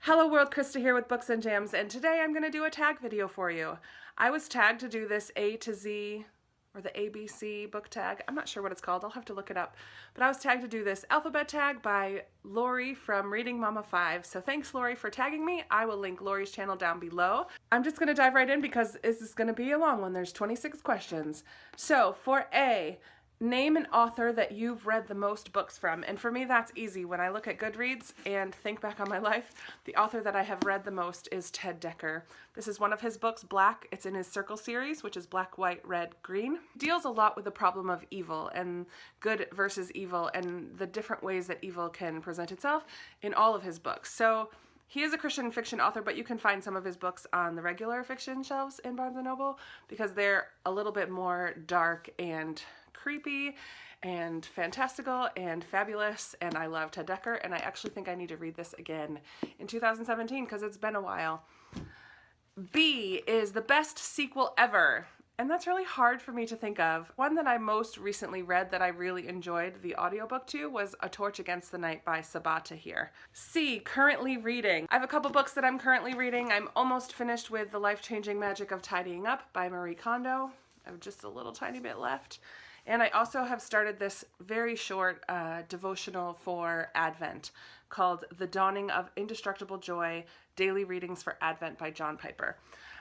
Hello world, Krista here with Books and Jams, and today I'm going to do a tag video for you. I was tagged to do this A to Z, or the ABC book tag. I'm not sure what it's called, I'll have to look it up. But I was tagged to do this alphabet tag by Lori from Reading Mama 5. So thanks Lori for tagging me. I will link Lori's channel down below. I'm just going to dive right in because this is going to be a long one. There's 26 questions. So for A, name an author that you've read the most books from. And for me, that's easy. When I look at Goodreads and think back on my life, the author that I have read the most is Ted Dekker. This is one of his books, Black. It's in his Circle series, which is black, white, red, green. Deals a lot with the problem of evil and good versus evil and the different ways that evil can present itself in all of his books. So he is a Christian fiction author, but you can find some of his books on the regular fiction shelves in Barnes & Noble because they're a little bit more dark and creepy and fantastical and fabulous, and I love Ted Dekker, and I actually think I need to read this again in 2017 because it's been a while. B is the best sequel ever, and that's really hard for me to think of. One that I most recently read that I really enjoyed the audiobook to was A Torch Against the Night by Sabaa Tahir. C, currently reading. I have a couple books that I'm currently reading. I'm almost finished with The Life-Changing Magic of Tidying Up by Marie Kondo. I have just a little tiny bit left. And I also have started this very short devotional for Advent called The Dawning of Indestructible Joy, Daily Readings for Advent by John Piper.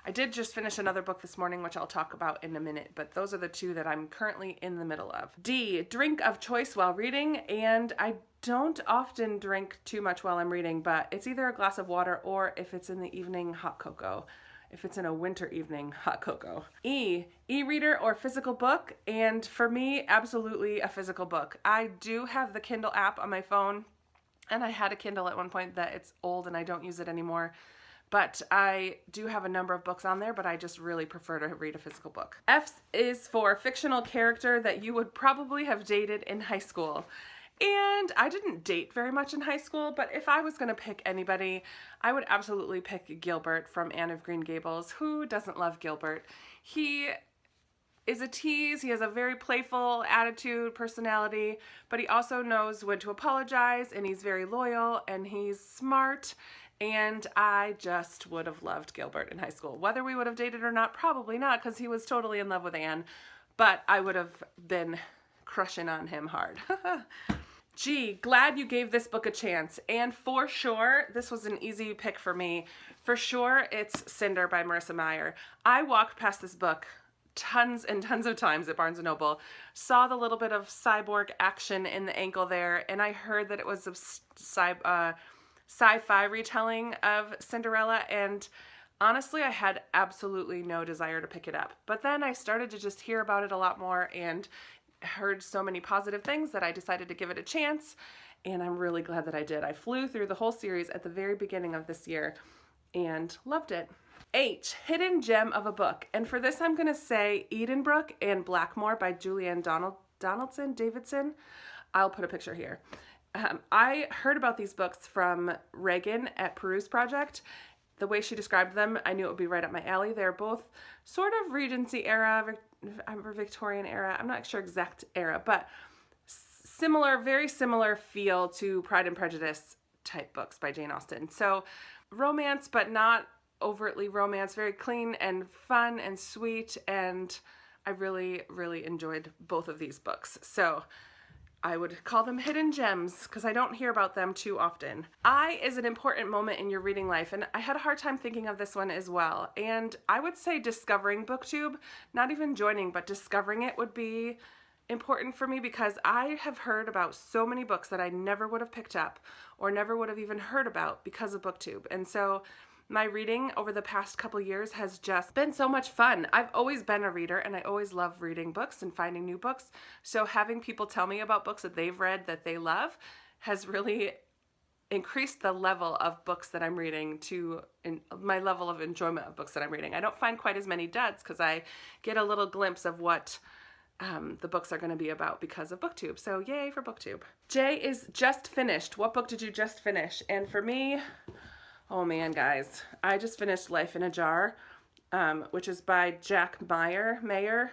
I did just finish another book this morning, which I'll talk about in a minute, but those are the two that I'm currently in the middle of. D, drink of choice while reading, and I don't often drink too much while I'm reading, but it's either a glass of water or if it's in the evening, hot cocoa. If it's in a winter evening, hot cocoa. E, e-reader or physical book, and for me, absolutely a physical book. I do have the Kindle app on my phone, and I had a Kindle at one point that it's old and I don't use it anymore, but I do have a number of books on there, but I just really prefer to read a physical book. F is for fictional character that you would probably have dated in high school. And I didn't date very much in high school, but if I was going to pick anybody, I would absolutely pick Gilbert from Anne of Green Gables. Who doesn't love Gilbert? He is a tease. He has a very playful attitude, personality, but he also knows when to apologize, and he's very loyal, and he's smart, and I just would have loved Gilbert in high school. Whether we would have dated or not, probably not, because he was totally in love with Anne, but I would have been crushing on him hard. G, glad you gave this book a chance, and for sure, this was an easy pick for me. For sure, it's Cinder by Marissa Meyer. I walked past this book tons and tons of times at Barnes & Noble, saw the little bit of cyborg action in the ankle there, and I heard that it was a sci-fi retelling of Cinderella, and honestly, I had absolutely no desire to pick it up. But then I started to just hear about it a lot more and heard so many positive things that I decided to give it a chance, and I'm really glad that I did. I flew through the whole series at the very beginning of this year and loved it. H, hidden gem of a book, and for this I'm going to say Edenbrook and Blackmore by Julianne Davidson. I'll put a picture here. I heard about these books from Reagan at Peruse Project. The way she described them, I knew it would be right up my alley. They're both sort of Regency era, or Victorian era. I'm not sure exact era, but similar, very similar feel to Pride and Prejudice type books by Jane Austen. So romance, but not overtly romance, very clean and fun and sweet, and I really, really enjoyed both of these books. So I would call them hidden gems because I don't hear about them too often. I is an important moment in your reading life, and I had a hard time thinking of this one as well. And I would say discovering Booktube, not even joining, but discovering it would be important for me because I have heard about so many books that I never would have picked up or never would have even heard about because of Booktube. And so my reading over the past couple years has just been so much fun. I've always been a reader and I always love reading books and finding new books. So having people tell me about books that they've read that they love has really increased the level of books that I'm reading to my level of enjoyment of books that I'm reading. I don't find quite as many duds because I get a little glimpse of what the books are going to be about because of Booktube. So yay for Booktube. J is just finished. What book did you just finish? And for me, oh man, guys, I just finished Life in a Jar, which is by Jack Mayer,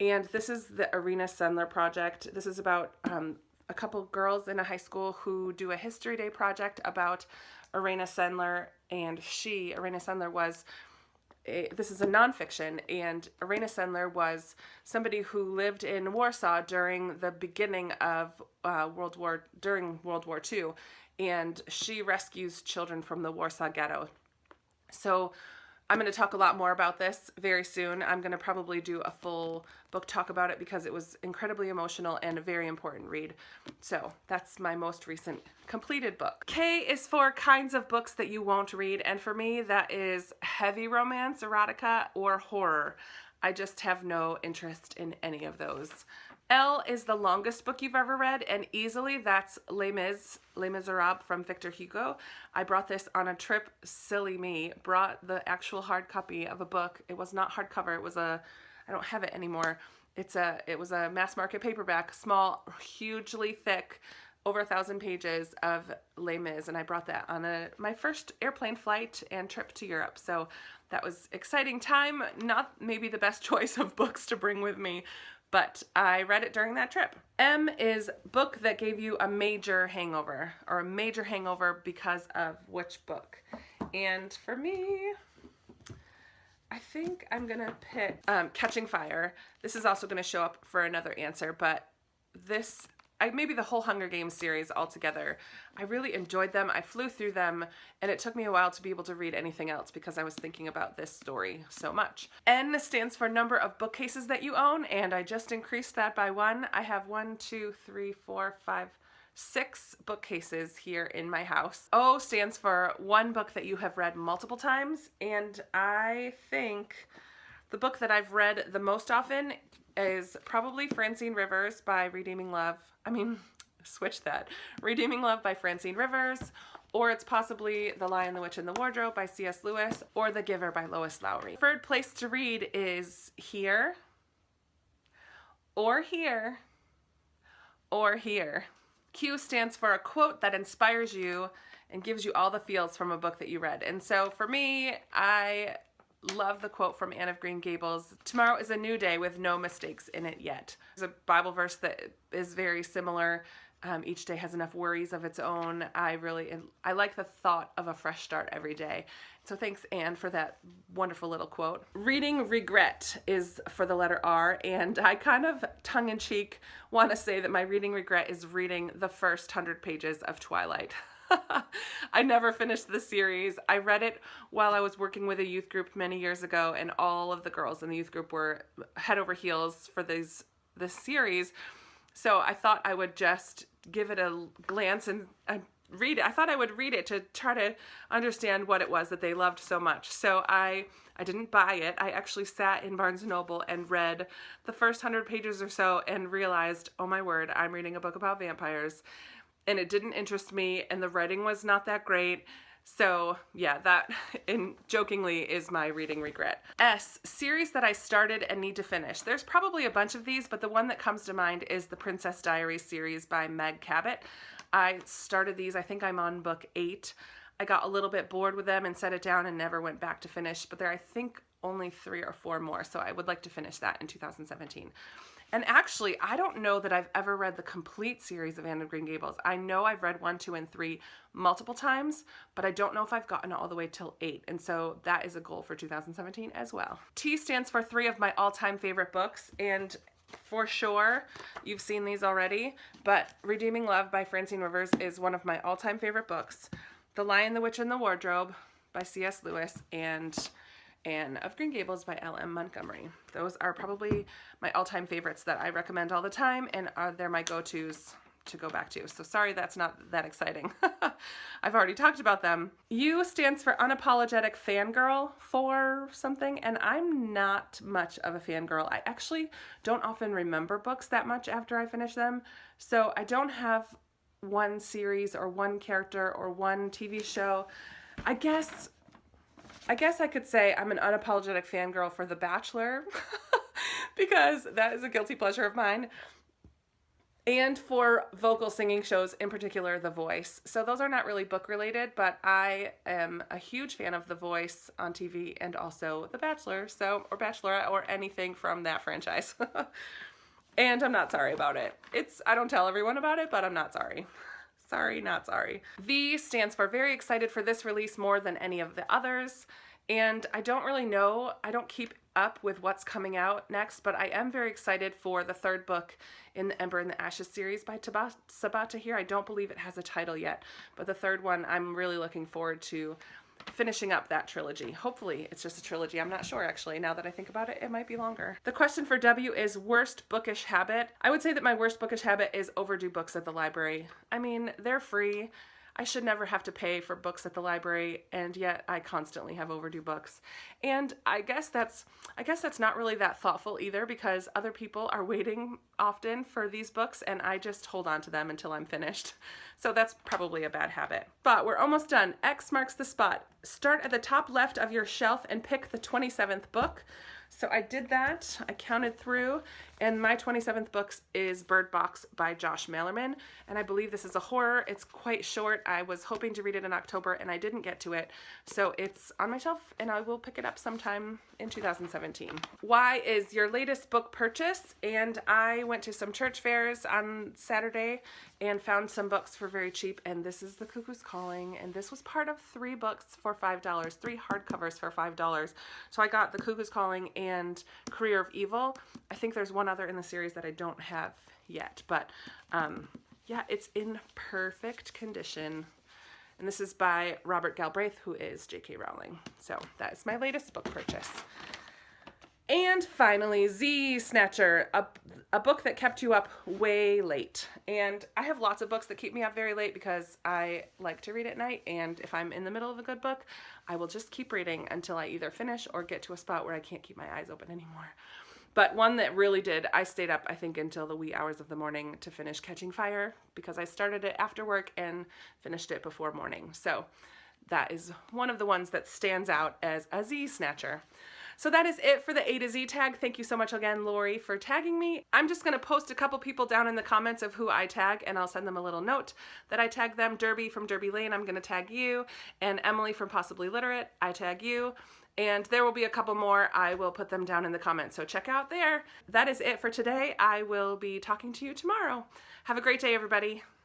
and this is the Arena Sendler project. This is about a couple girls in a high school who do a History Day project about Irena Sendler, and Irena Sendler was, this is a nonfiction, and Irena Sendler was somebody who lived in Warsaw during the beginning of during World War II, and she rescues children from the Warsaw Ghetto. So I'm going to talk a lot more about this very soon. I'm going to probably do a full book talk about it because it was incredibly emotional and a very important read. So that's my most recent completed book. K is for kinds of books that you won't read, and for me that is heavy romance, erotica, or horror. I just have no interest in any of those. L is the longest book you've ever read, and easily that's Les Miserables from Victor Hugo. I brought this on a trip, silly me, brought the actual hard copy of a book. It was not hardcover, it was I don't have it anymore. It was a mass market paperback, small, hugely thick, over 1,000 pages of Les Mis, and I brought that on my first airplane flight and trip to Europe. So that was exciting time, not maybe the best choice of books to bring with me, but I read it during that trip. M is book that gave you a major hangover, or a major hangover because of which book. And for me, I think I'm gonna pick Catching Fire. This is also gonna show up for another answer, but maybe the whole Hunger Games series altogether. I really enjoyed them. I flew through them, and it took me a while to be able to read anything else because I was thinking about this story so much. N stands for number of bookcases that you own, and I just increased that by 1. I have 1, 2, 3, 4, 5, 6 bookcases here in my house. O stands for one book that you have read multiple times, and I think the book that I've read the most often is probably Francine Rivers by Redeeming Love. Redeeming Love by Francine Rivers, or it's possibly The Lion, the Witch, and the Wardrobe by C.S. Lewis, or The Giver by Lois Lowry. Preferred place to read is here, or here, or here. Q stands for a quote that inspires you and gives you all the feels from a book that you read. And so for me, I love the quote from Anne of Green Gables, "Tomorrow is a new day with no mistakes in it yet." There's a Bible verse that is very similar. Each day has enough worries of its own. I like the thought of a fresh start every day. So thanks, Anne, for that wonderful little quote. Reading regret is for the letter R, and I kind of tongue-in-cheek want to say that my reading regret is reading the first 100 pages of Twilight. I never finished the series. I read it while I was working with a youth group many years ago, and all of the girls in the youth group were head over heels for this series. So I thought I would just give it a glance and read it. I thought I would read it to try to understand what it was that they loved so much. So I didn't buy it. I actually sat in Barnes & Noble and read the first 100 pages or so and realized, oh my word, I'm reading a book about vampires. And it didn't interest me, and the writing was not that great. So yeah, that jokingly is my reading regret. S, series that I started and need to finish. There's probably a bunch of these, but the one that comes to mind is the Princess Diaries series by Meg Cabot. I started these, I think I'm on book 8. I got a little bit bored with them and set it down and never went back to finish, but there are, I think, only 3 or 4 more, so I would like to finish that in 2017. And actually, I don't know that I've ever read the complete series of Anne of Green Gables. I know I've read 1, 2, and 3 multiple times, but I don't know if I've gotten all the way till 8. And so that is a goal for 2017 as well. T stands for 3 of my all-time favorite books. And for sure, you've seen these already, but Redeeming Love by Francine Rivers is one of my all-time favorite books. The Lion, the Witch, and the Wardrobe by C.S. Lewis, and Anne of Green Gables by L.M. Montgomery. Those are probably my all-time favorites that I recommend all the time, and they're my go-tos to go back to. So sorry that's not that exciting. I've already talked about them. U stands for unapologetic fangirl for something, and I'm not much of a fangirl. I actually don't often remember books that much after I finish them, so I don't have one series or one character or one TV show. I guess I could say I'm an unapologetic fangirl for The Bachelor because that is a guilty pleasure of mine, and for vocal singing shows, in particular The Voice. So those are not really book related, but I am a huge fan of The Voice on TV and also The Bachelor, or Bachelorette, or anything from that franchise. And I'm not sorry about it. I don't tell everyone about it, but I'm not sorry. Sorry, not sorry. V stands for very excited for this release more than any of the others. And I don't really know, I don't keep up with what's coming out next, but I am very excited for the third book in the Ember and the Ashes series by Sabata here. I don't believe it has a title yet, but the third one, I'm really looking forward to finishing up that trilogy. Hopefully it's just a trilogy. I'm not sure actually. Now that I think about it, it might be longer. The question for W is worst bookish habit. I would say that my worst bookish habit is overdue books at the library. I mean, they're free. I should never have to pay for books at the library, and yet I constantly have overdue books. And I guess that's not really that thoughtful either, because other people are waiting often for these books and I just hold on to them until I'm finished. So that's probably a bad habit. But we're almost done. X marks the spot. Start at the top left of your shelf and pick the 27th book. So I did that, I counted through, and my 27th book is Bird Box by Josh Malerman, and I believe this is a horror. It's quite short. I was hoping to read it in October and I didn't get to it, so it's on my shelf and I will pick it up sometime in 2017. Y is your latest book purchase, and I went to some church fairs on Saturday and found some books for very cheap, and this is The Cuckoo's Calling, and this was part of 3 books for $5, 3 hardcovers for $5. So I got The Cuckoo's Calling and Career of Evil. I think there's one other in the series that I don't have yet, but yeah, it's in perfect condition. And this is by Robert Galbraith, who is J.K. Rowling. So that is my latest book purchase. And finally, zsnatcher, a book that kept you up way late. And I have lots of books that keep me up very late because I like to read at night, and if I'm in the middle of a good book, I will just keep reading until I either finish or get to a spot where I can't keep my eyes open anymore. But one that really did, I stayed up, I think, until the wee hours of the morning to finish Catching Fire, because I started it after work and finished it before morning. So that is one of the ones that stands out as a zsnatcher. So that is it for the A to Z tag. Thank you so much again, Lori, for tagging me. I'm just going to post a couple people down in the comments of who I tag, and I'll send them a little note that I tag them. Derby from Derby Lane, I'm going to tag you. And Emily from Possibly Literate, I tag you. And there will be a couple more. I will put them down in the comments, so check out there. That is it for today. I will be talking to you tomorrow. Have a great day, everybody.